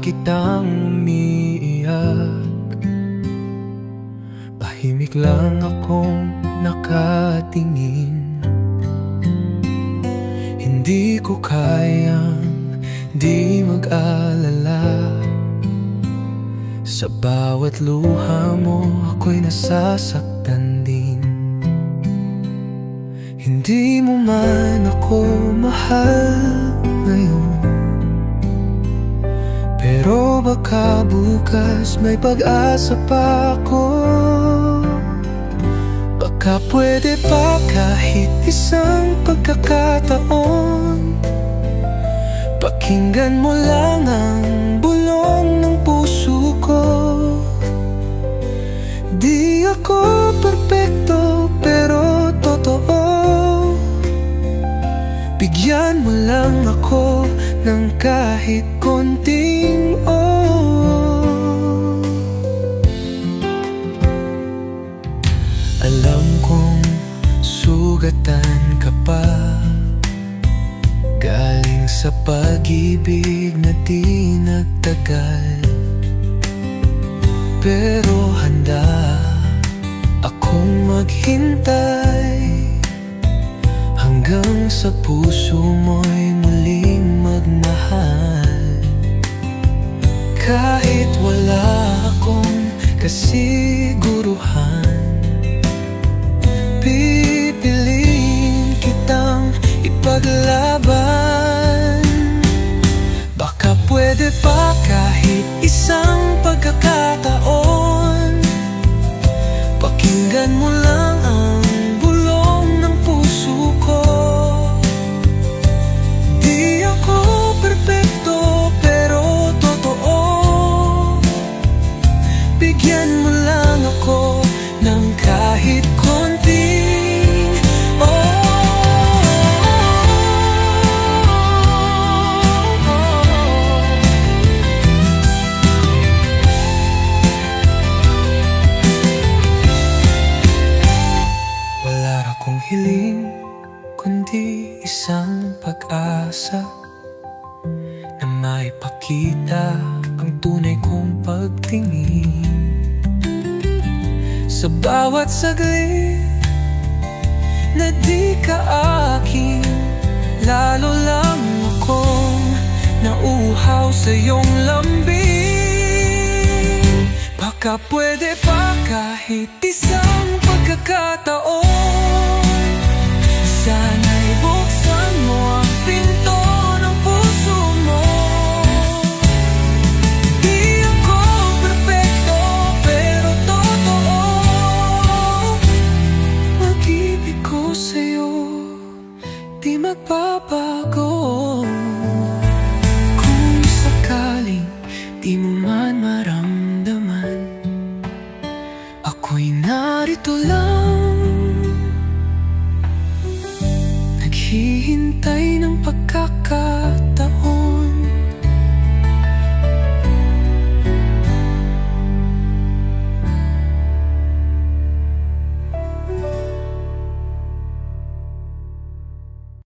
kitang umiiyak, tahimik lang akong nakatingin. Hindi ko kayang di mag-alala, sa bawat luha mo ako'y nasasaktan din. Hindi mo man ako mahal ngayon, pero baka bukas may pag-asa pa ako. Baka pwede pa kahit isang pagkakataon, pakinggan mo lang ang bulong ng puso ko. Di ako perpekto pero totoo, bigyan mo lang ako ng kahit konting Alam kong sugatan ka pa, galing sa pag-ibig na di nagtagal. Pero handa akong maghintay hanggang sa puso mo'y muling magmahal. Kahit wala akong kasiguruhan, pipiliin kitang ipaglaban. Baka pwede pa kahit isang pagkakataon, pakinggan mo lang ang bulong ng puso ko. Di ako perpekto pero totoo, bigyan mo lang ako ng kahit konting Wala akong hiling kundi isang pag-asa na maipakita ang tunay kong pagtingin. Sa bawat saglit na di ka akin, lalo lang akong nauuhaw sa iyong lambing. Baka pwede pa kahit isang pagkakataon, sana'y buksan mo ang pinto ng puso mo. Di ako perfecto pero totoo, pag-ibig ko sa'yo di magbabago. Kung sakaling di mo man maramdaman, ako'y narito lang